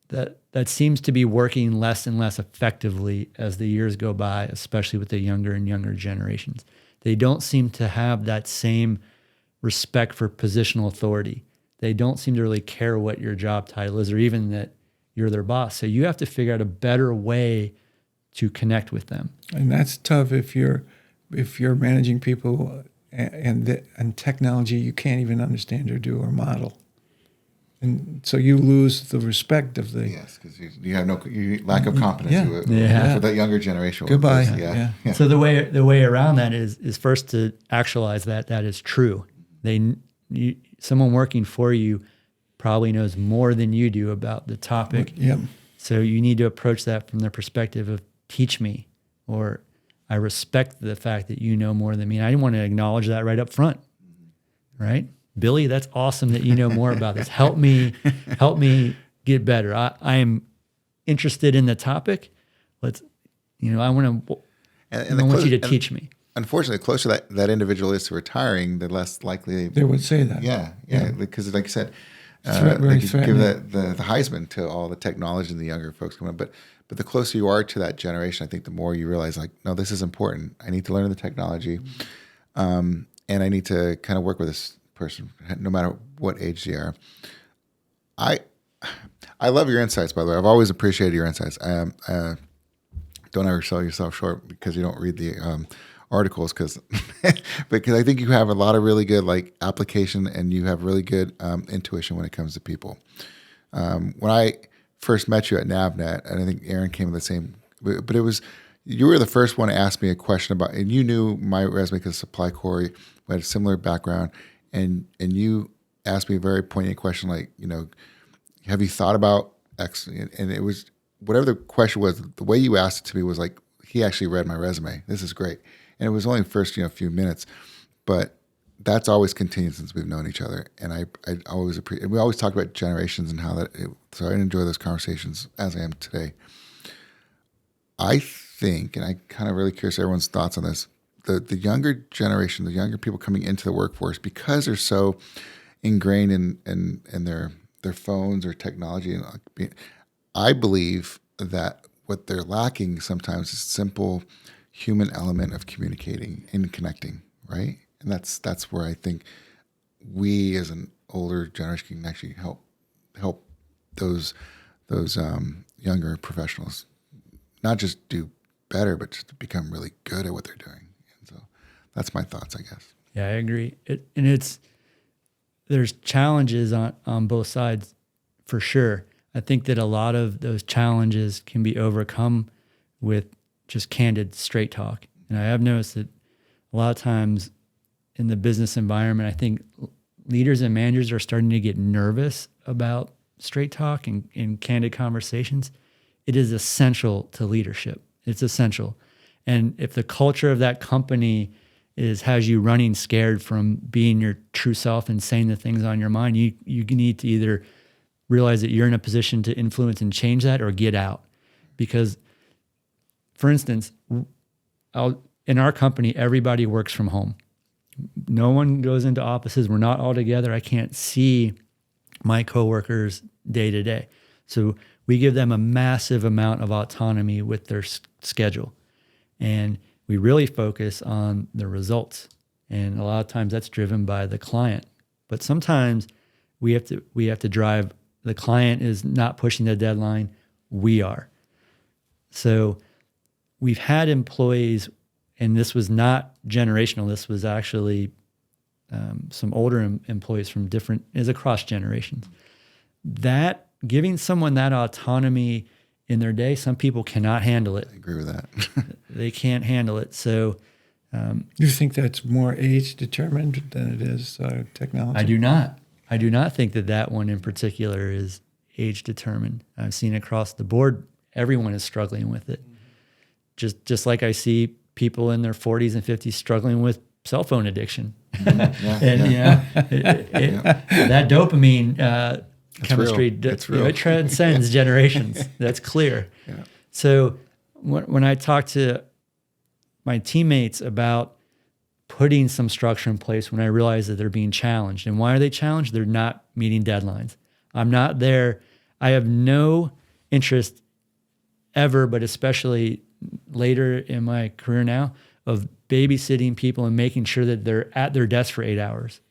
That seems to be working less and less effectively as the years go by, especially with the younger and younger generations. They don't seem to have that same respect for positional authority. They don't seem to really care what your job title is, or even that you're their boss. So you have to figure out a better way to connect with them. And that's tough if you're managing people and technology you can't even understand or do or model. And so you lose the respect of the... Yes, because you have lack of competence with that younger generation. Goodbye. Yeah. So the way around that is first to actualize that is true. Someone working for you probably knows more than you do about the topic. Yep. So you need to approach that from the perspective of teach me, or I respect the fact that you know more than me. And I want to acknowledge that right up front, right? Billy, that's awesome that you know more about this. Help me get better. I am interested in the topic. I want you to teach me. unfortunately, the closer that individual is to retiring, the less likely They would say that. Yeah. Because like you said, Very they could threatening. give the Heisman to all the technology and the younger folks coming up. But the closer you are to that generation, I think the more you realize, like, no, this is important. I need to learn the technology, and I need to kind of work with this person, no matter what age they are. I love your insights, by the way. I've always appreciated your insights. Don't ever sell yourself short because you don't read the articles, because I think you have a lot of really good like application, and you have really good intuition when it comes to people. When I first met you at NavNet, and I think Aaron came with the same, but you were the first one to ask me a question about, and you knew my resume because Supply Corps, we had a similar background, and you asked me a very poignant question like, have you thought about X? And it was, whatever the question was, the way you asked it to me was like, he actually read my resume. This is great. And it was only the first, few minutes, but that's always continued since we've known each other. And I always appreciate, we always talk about generations and how so I enjoy those conversations as I am today. I think, and I kind of really curious everyone's thoughts on this, the younger generation, the younger people coming into the workforce, because they're so ingrained in their phones or technology, and I believe that what they're lacking sometimes is simple human element of communicating and connecting, right? And that's where I think we as an older generation can actually help those younger professionals not just do better, but just to become really good at what they're doing. And so that's my thoughts, I guess. Yeah, I agree. There's challenges on both sides for sure. I think that a lot of those challenges can be overcome with just candid, straight talk. And I have noticed that a lot of times in the business environment, I think leaders and managers are starting to get nervous about straight talk and candid conversations. It is essential to leadership. It's essential. And if the culture of that company has you running scared from being your true self and saying the things on your mind, you need to either realize that you're in a position to influence and change that, or get out. Because, for instance, in our company, everybody works from home. No one goes into offices. We're not all together. I can't see my coworkers day to day. So we give them a massive amount of autonomy with their schedule. And we really focus on the results. And a lot of times that's driven by the client. But sometimes we have to drive, the client is not pushing the deadline, we are. So we've had employees, and this was not generational, this was actually some older employees from is across generations. That giving someone that autonomy in their day, some people cannot handle it. I agree with that. They can't handle it. So you think that's more age determined than it is technology? I do not think that one in particular is age determined. I've seen across the board, everyone is struggling with it. Just like I see people in their 40s and 50s struggling with cell phone addiction. That dopamine chemistry, it transcends generations. That's clear. Yeah. So when I talk to my teammates about putting some structure in place, when I realize that they're being challenged, and why are they challenged? They're not meeting deadlines. I'm not there. I have no interest ever, but especially later in my career now, of babysitting people and making sure that they're at their desk for 8 hours.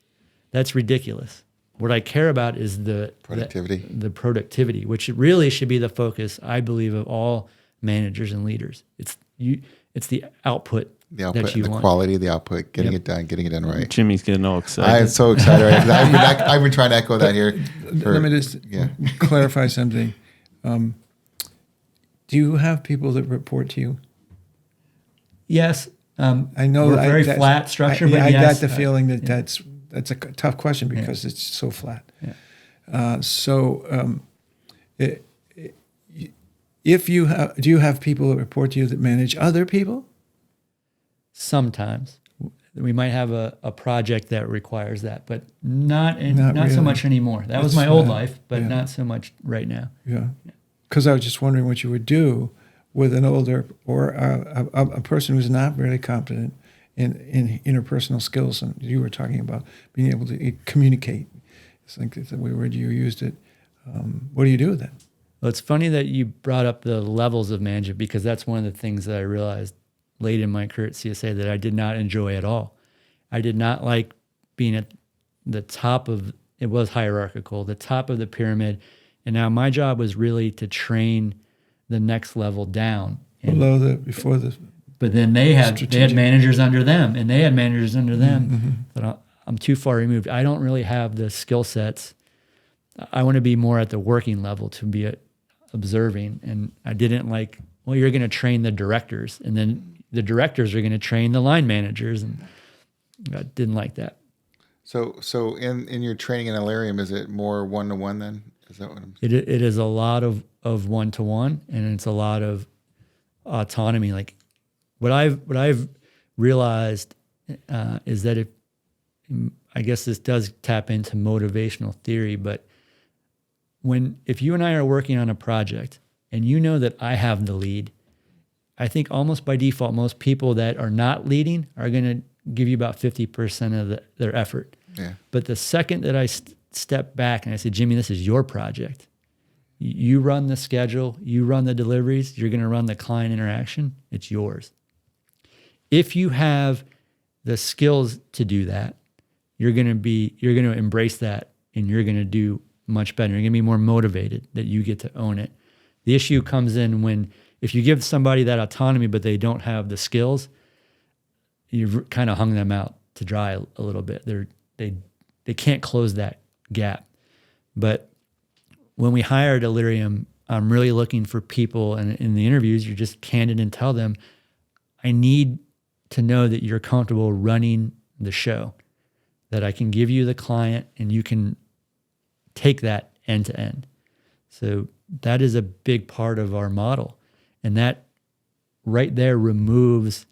That's ridiculous. What I care about is the productivity, which really should be the focus, I believe, of all managers and leaders. It's the output that you and the want. quality of the output, getting it done right. Jimmy's getting all excited. I am so excited. I've been trying to echo that here. Let me just clarify something. Do you have people that report to you? Yes. I know we're very flat structure, but I yes, got the feeling that that's a tough question because it's so flat. Yeah. If you have, do you have people that report to you that manage other people? Sometimes we might have a project that requires that, but not really. so much anymore. That was my old life, but not so much right now. Yeah. Because I was just wondering what you would do with an older or a person who's not really competent in interpersonal skills, and you were talking about being able to communicate. It's like the word you used it. What do you do with that? Well, it's funny that you brought up the levels of management, because that's one of the things that I realized late in my career at CSA that I did not enjoy at all. I did not like being at the top of, it was hierarchical, the top of the pyramid. And now my job was really to train the next level down. But then they had managers under them, and they had managers under them. Mm-hmm. But I'm too far removed. I don't really have the skill sets. I want to be more at the working level, to be observing. And I didn't like, well, you're going to train the directors, and then the directors are going to train the line managers, and I didn't like that. So in your training in Illyrium, is it more one-to-one then? Is that what I'm saying? It is a lot of one-to-one, and it's a lot of autonomy. Like what I've realized is that I guess this does tap into motivational theory, but if you and I are working on a project and you know that I have the lead, I think almost by default, most people that are not leading are going to give you about 50% of their effort. Yeah. But the second that I step back and I say, Jimmy, this is your project. You run the schedule, you run the deliveries, you're going to run the client interaction, it's yours. If you have the skills to do that, you're going to embrace that, and you're going to do much better. You're going to be more motivated that you get to own it. The issue comes in if you give somebody that autonomy, but they don't have the skills, you've kind of hung them out to dry a little bit. They can't close that gap. But when we hired Illyrium, I'm really looking for people, and in the interviews, you're just candid and tell them, I need to know that you're comfortable running the show, that I can give you the client and you can take that end to end. So that is a big part of our model. And that right there removes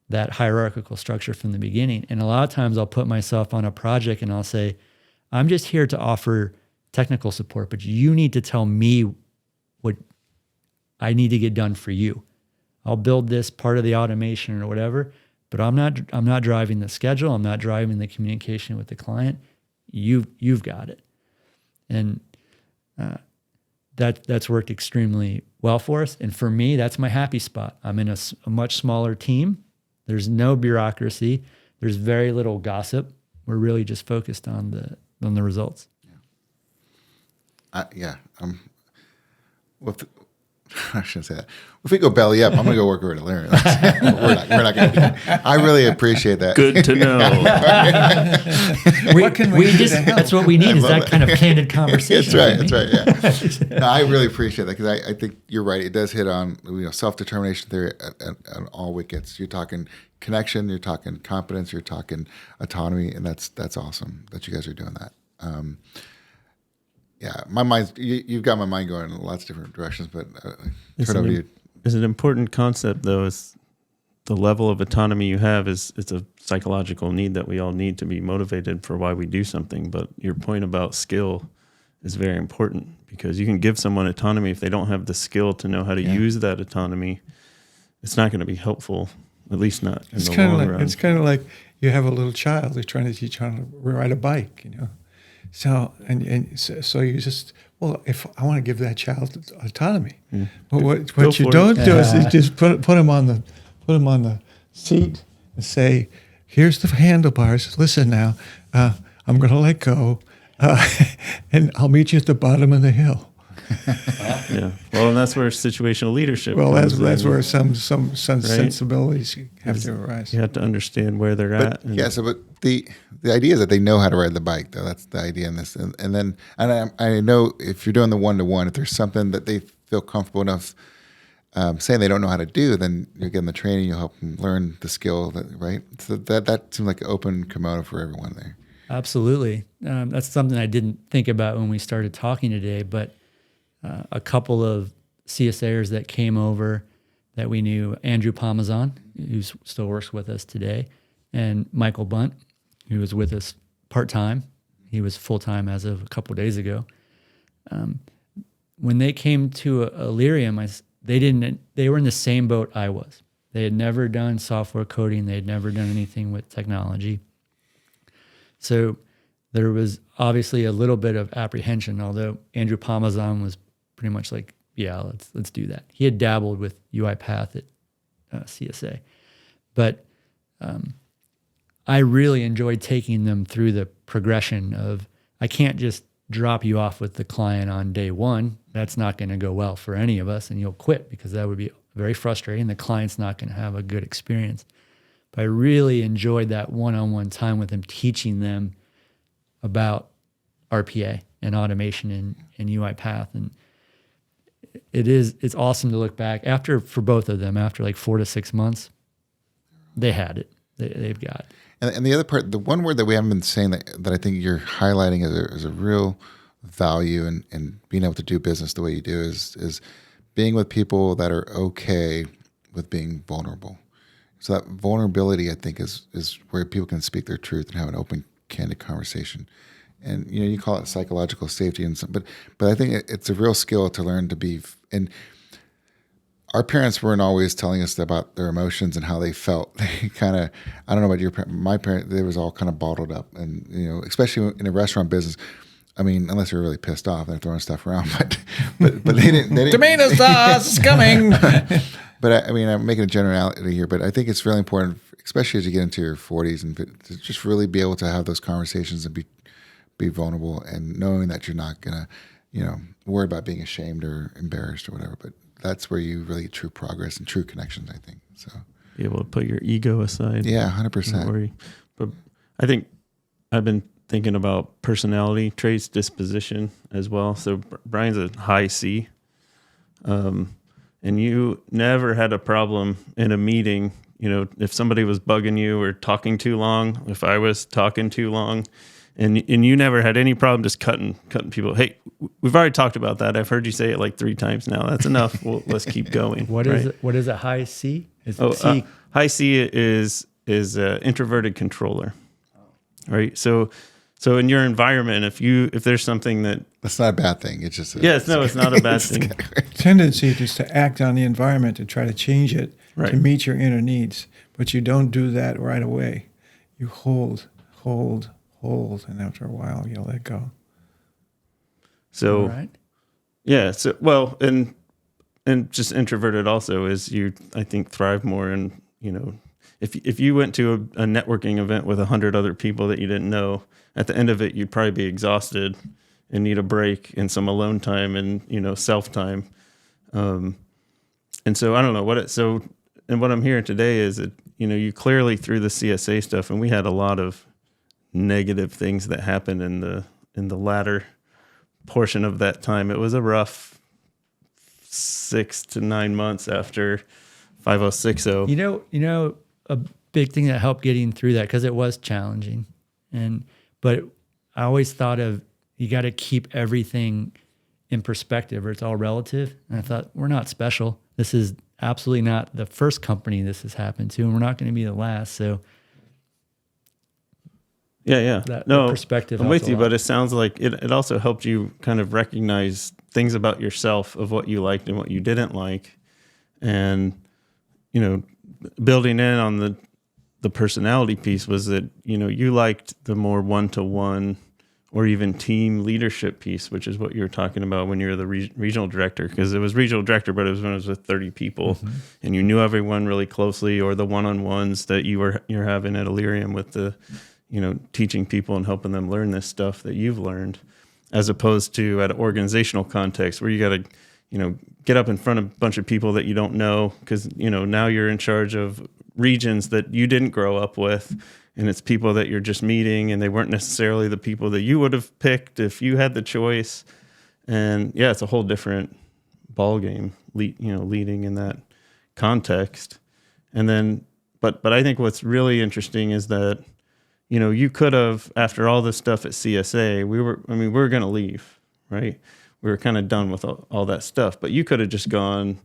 that hierarchical structure from the beginning. And a lot of times I'll put myself on a project and I'll say, I'm just here to offer technical support, but you need to tell me what I need to get done for you. I'll build this part of the automation or whatever, but I'm not driving the schedule. I'm not driving the communication with the client. You've got it. And that's worked extremely well for us. And for me, that's my happy spot. I'm in a much smaller team. There's no bureaucracy. There's very little gossip. We're really just focused on the results. I shouldn't say that. If we go belly up, I'm going to go work over at Illyrium. We're not going to do that. I really appreciate that. Good to know. That's what we need, is that kind of candid conversation. That's right. Yeah. No, I really appreciate that, because I think you're right. It does hit on self-determination theory at all wickets. You're talking connection, you're talking competence, you're talking autonomy, and that's awesome that you guys are doing that. Yeah, my mind. You've got my mind going in lots of different directions, but turn over to you. It's an important concept, though. Is the level of autonomy you have it's a psychological need that we all need to be motivated for why we do something. But your point about skill is very important, because you can give someone autonomy if they don't have the skill to know how to use that autonomy. It's not going to be helpful, at least not in the long run. It's kind of like you have a little child. They're trying to teach how to ride a bike, So so you just, well, if I want to give that child autonomy, but what you don't do is you just put them on the seat and say, here's the handlebars. Listen now, I'm going to let go, and I'll meet you at the bottom of the hill. Yeah. Well, and that's where situational leadership. Well, that's where some sensibilities have to arise. You have to understand where they're at. But the idea is that they know how to ride the bike, though. That's the idea in this. And I know if you're doing the one-to-one, if there's something that they feel comfortable enough saying they don't know how to do, then you give them the training, you'll help them learn the skill, right? So that seems like an open kimono for everyone there. Absolutely. That's something I didn't think about when we started talking today, but a couple of CSAers that came over that we knew, Andrew Parmesan, who still works with us today, and Michael Bunt, who was with us part-time. He was full-time as of a couple of days ago. When they came to Illyrium, they were in the same boat I was. They had never done software coding. They had never done anything with technology. So there was obviously a little bit of apprehension, although Andrew Parmesan was pretty much like, yeah, let's do that. He had dabbled with UiPath at CSA. But I really enjoyed taking them through the progression of, I can't just drop you off with the client on day one. That's not going to go well for any of us, and you'll quit because that would be very frustrating. The client's not going to have a good experience. But I really enjoyed that one-on-one time with them, teaching them about RPA and automation in UiPath. And it's awesome to look back for both of them, after like 4 to 6 months, they had it. They've got it. And the other part, the one word that we haven't been saying that I think you're highlighting as a real value in being able to do business the way you do is being with people that are okay with being vulnerable. So that vulnerability, I think, is where people can speak their truth and have an open, candid conversation. And you call it psychological safety, but I think it's a real skill to learn to be. And our parents weren't always telling us about their emotions and how they felt. They kind of, I don't know about your parents, my parents, they was all kind of bottled up, and especially in a restaurant business. I mean, unless you're really pissed off, they're throwing stuff around, but they didn't. Tomato sauce is coming. But I mean, I'm making a generality here, but I think it's really important, especially as you get into your 40s, and to just really be able to have those conversations and be vulnerable, and knowing that you're not gonna, worry about being ashamed or embarrassed or whatever. But that's where you really get true progress and true connections, I think. So be able to put your ego aside. Yeah, 100%. But I think I've been thinking about personality traits, disposition as well. So Brian's a high C. And you never had a problem in a meeting, if somebody was bugging you or talking too long, if I was talking too long, and you never had any problem just cutting people. Hey, we've already talked about that. I've heard you say it like 3 times now. That's enough. Well, let's keep going. What is a high C? High C is introverted controller. Right. So in your environment, if there's something that's not a bad thing. It's just it's not a bad thing. Tendency just to act on the environment to try to change it right. to meet your inner needs, but you don't do that right away. You hold, and after a while you'll let go. So, right. Yeah. So well, and just introverted also is I think thrive more in if you went to a networking event with 100 other people that you didn't know, at the end of it, you'd probably be exhausted and need a break and some alone time and, self time. And so I don't know what I'm hearing today is that, you clearly through the CSA stuff, and we had a lot of negative things that happened in the latter portion of that time. It was a rough 6 to 9 months after 5060. A big thing that helped getting through that, because it was challenging, but I always thought of, you got to keep everything in perspective, or it's all relative. And I thought, we're not special. This is absolutely not the first company this has happened to, and we're not going to be the last. So yeah. That no, perspective. I'm with you, but it sounds like it also helped you kind of recognize things about yourself, of what you liked and what you didn't like. And, building in on the personality piece was that, you liked the more one-to-one or even team leadership piece, which is what you were talking about when you were the regional director, because it was regional director, but it was when it was with 30 people, mm-hmm. and you knew everyone really closely, or the one-on-ones that you're having at Illyrium with the, teaching people and helping them learn this stuff that you've learned, as opposed to at an organizational context where you got to, get up in front of a bunch of people that you don't know, because, now you're in charge of regions that you didn't grow up with, and it's people that you're just meeting, and they weren't necessarily the people that you would have picked if you had the choice. And yeah, it's a whole different ball game, leading in that context. And then, but I think what's really interesting is that, you could have, after all this stuff at CSA, we were going to leave, right? We were kind of done with all that stuff, but you could have just gone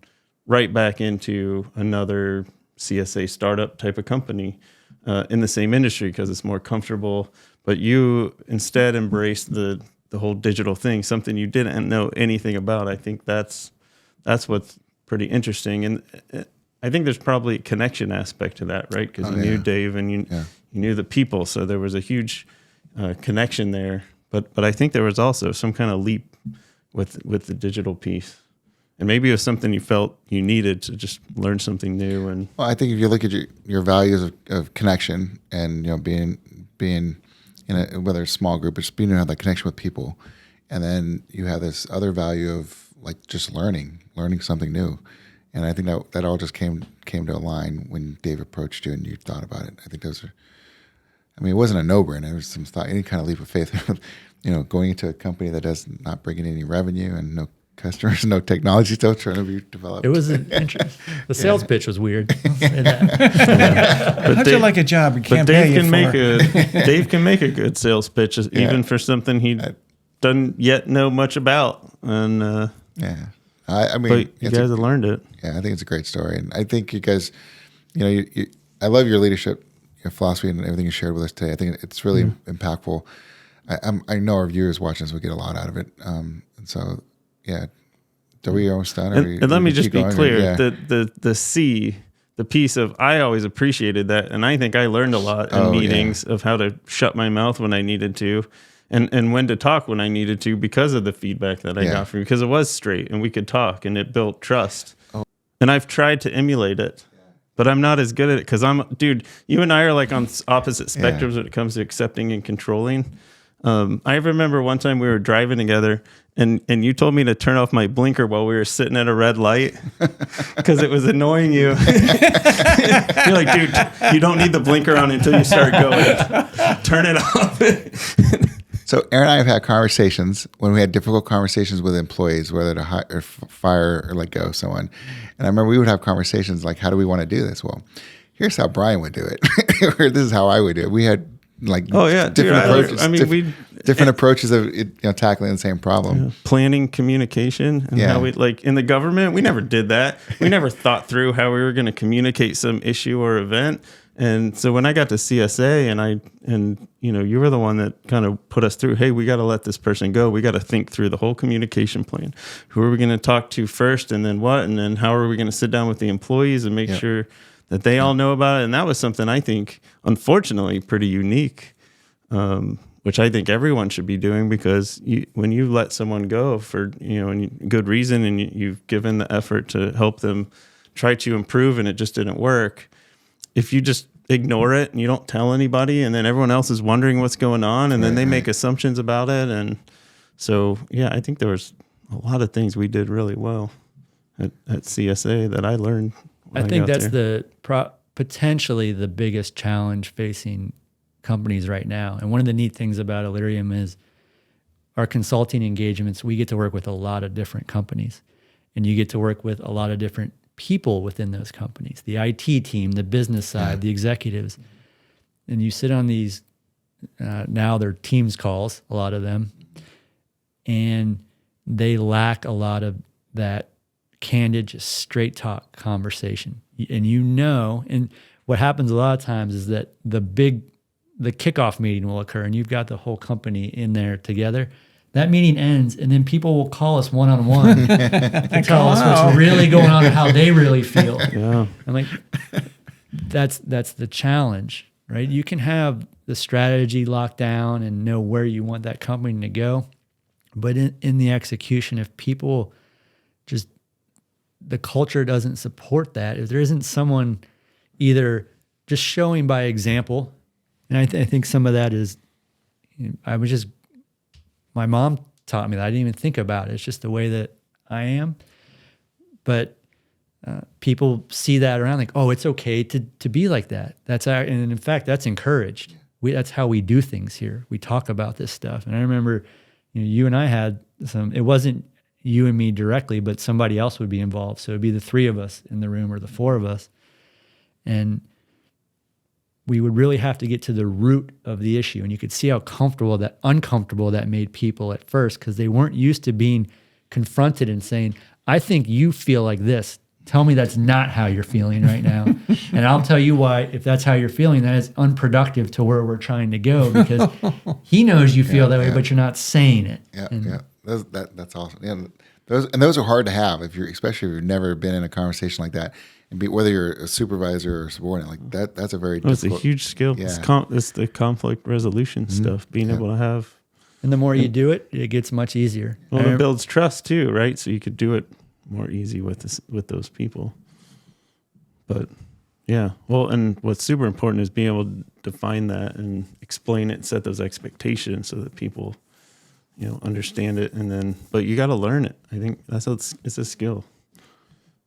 right back into another CSA startup type of company in the same industry, because it's more comfortable. But you instead embraced the whole digital thing, something you didn't know anything about. I think that's what's pretty interesting. And I think there's probably a connection aspect to that, right? Because you knew Dave and you knew the people, so there was a huge connection there. But I think there was also some kind of leap with the digital piece. And maybe it was something you felt you needed to just learn something new. And well, I think if you look at your values of connection and being in whether it's a small group, it's being to have that connection with people, and then you have this other value of like just learning something new. And I think that all just came to align when Dave approached you and you thought about it. I think those are. I mean, it wasn't a no-brainer. There was some thought, any kind of leap of faith. Going into a company that does not bring in any revenue and no customers, no technology still trying to be developed. It was the sales pitch was weird. How'd you like a job? We can't pay you for. Dave can make a good sales pitch, even for something he doesn't yet know much about. And I mean, but you guys have learned it. Yeah, I think it's a great story, and I think you guys, I love your leadership, your philosophy, and everything you shared with us today. I think it's really impactful. I know our viewers watching this will get a lot out of it, and so. Yeah, are we almost done? And let me just be clear: the piece of I always appreciated that, and I think I learned a lot in meetings of how to shut my mouth when I needed to, and when to talk when I needed to because of the feedback that I got from you, because it was straight and we could talk and it built trust. And I've tried to emulate it, but I'm not as good at it because you and I are like on opposite spectrums when it comes to accepting and controlling. I remember one time we were driving together and you told me to turn off my blinker while we were sitting at a red light because it was annoying you. You're like, dude, you don't need the blinker on until you start going. Turn it off. So Aaron and I have had conversations when we had difficult conversations with employees, whether to hire or fire or let go someone. And I remember we would have conversations like, how do we want to do this? Well, here's how Brian would do it. Or this is how I would do it. We had different approaches. Different approaches of tackling the same problem. Planning, communication, and how we in the government. We never did that. We never thought through how we were going to communicate some issue or event. And so when I got to CSA, and you were the one that kind of put us through. Hey, we got to let this person go. We got to think through the whole communication plan. Who are we going to talk to first, and then what, and then how are we going to sit down with the employees and make sure that they all know about it. And that was something I think, unfortunately, pretty unique, which I think everyone should be doing, because when you let someone go for good reason and you've given the effort to help them try to improve and it just didn't work, if you just ignore it and you don't tell anybody and then everyone else is wondering what's going on and then they make assumptions about it. And so, I think there was a lot of things we did really well at CSA that I learned. I think that's potentially the biggest challenge facing companies right now. And one of the neat things about Illyrium is our consulting engagements, we get to work with a lot of different companies, and you get to work with a lot of different people within those companies, the IT team, the business side, the executives. And you sit on these, now they're Teams calls, a lot of them, and they lack a lot of that candid, just straight talk conversation. And and what happens a lot of times is that the kickoff meeting will occur and you've got the whole company in there together. That meeting ends and then people will call us one-on-one to tell us what's really going on and how they really feel. Yeah. I'm like, that's the challenge, right? You can have the strategy locked down and know where you want that company to go. But in the execution, if people the culture doesn't support that, if there isn't someone either just showing by example, and I think some of that is, my mom taught me that. I didn't even think about it. It's just the way that I am. But people see that around like, oh, it's okay to be like that. And in fact, that's encouraged. That's how we do things here. We talk about this stuff. And I remember, you and I had it wasn't you and me directly, but somebody else would be involved. So it'd be the three of us in the room or the four of us. And we would really have to get to the root of the issue. And you could see how uncomfortable that made people at first, because they weren't used to being confronted and saying, I think you feel like this. Tell me that's not how you're feeling right now. And I'll tell you why, if that's how you're feeling, that is unproductive to where we're trying to go, because he knows you feel that way, but you're not saying it. That's awesome. Yeah, those are hard to have especially if you've never been in a conversation like that. and whether you're a supervisor or subordinate, like that's a very It's a difficult. huge skill. Yeah. It's the conflict resolution stuff, being able to have. And the more you do it, it gets much easier. Well, it builds trust too, right? So you could do it more easy with those people. But yeah, well, and what's super important is being able to define that and explain it, set those expectations so that people, understand it. And then, but you got to learn it. I think it's a skill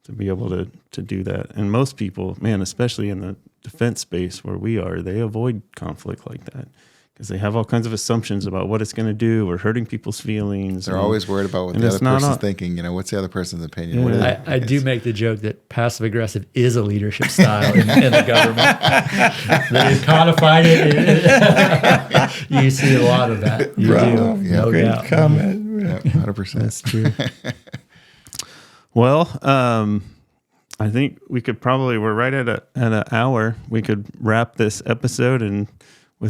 to be able to do that. And most people, man, especially in the defense space where we are, they avoid conflict like that. Because they have all kinds of assumptions about what it's going to do or hurting people's feelings. They're always worried about what the other person's thinking. What's the other person's opinion? Yeah. I do make the joke that passive aggressive is a leadership style in the government. They've codified it. You see a lot of that. You do, no Great doubt. comment. Yeah, 100%. That's true. Well, I think we could we're right at an hour. We could wrap this episode and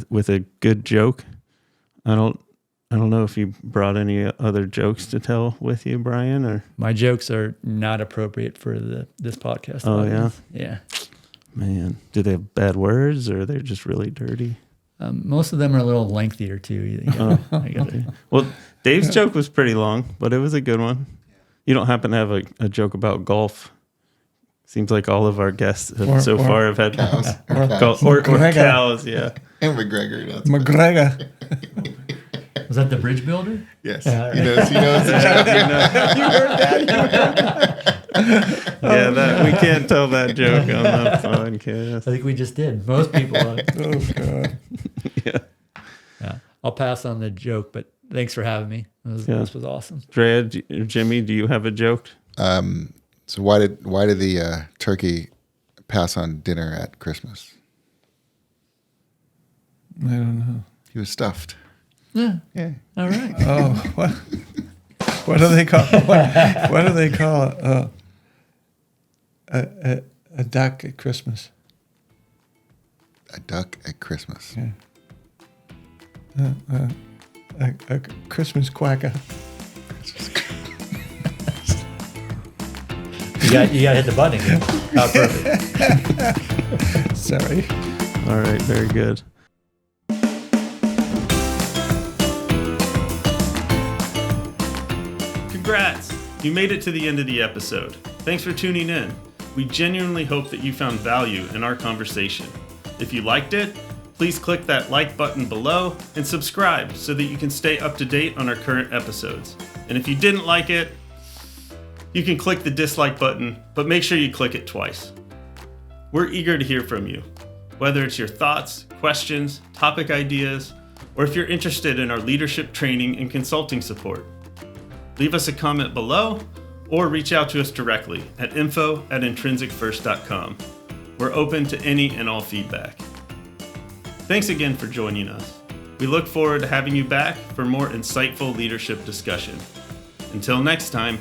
with a good joke. I don't know if you brought any other jokes to tell with you, Brian, or My jokes are not appropriate for this podcast. Oh, audience. Yeah. man, do they have bad words or they're just really dirty? Most of them are a little lengthier too. Well, Dave's joke was pretty long, but it was a good one. You don't happen to have a joke about golf? Seems like all of our guests so far have had Cows. or McGregor. cows. Yeah. And McGregor. That's McGregor. Was that the bridge builder? Yes. Yeah, He knows the joke. Yeah, we can't tell that joke on the podcast. I think we just did. Most people. Oh, God. Yeah. I'll pass on the joke, but thanks for having me. This was awesome. Drea, Jimmy, do you have a joke? So why did the turkey pass on dinner at Christmas? I don't know. He was stuffed. Yeah. Yeah. All right. Oh, what do they call what do they call a duck at Christmas? A duck at Christmas. Yeah. A Christmas quacker. You got to hit the button again. Oh, perfect. Sorry. All right, very good. Congrats! You made it to the end of the episode. Thanks for tuning in. We genuinely hope that you found value in our conversation. If you liked it, please click that like button below and subscribe so that you can stay up to date on our current episodes. And if you didn't like it, you can click the dislike button, but make sure you click it twice. We're eager to hear from you, whether it's your thoughts, questions, topic ideas, or if you're interested in our leadership training and consulting support. Leave us a comment below or reach out to us directly at info@intrinsicfirst.com. We're open to any and all feedback. Thanks again for joining us. We look forward to having you back for more insightful leadership discussion. Until next time.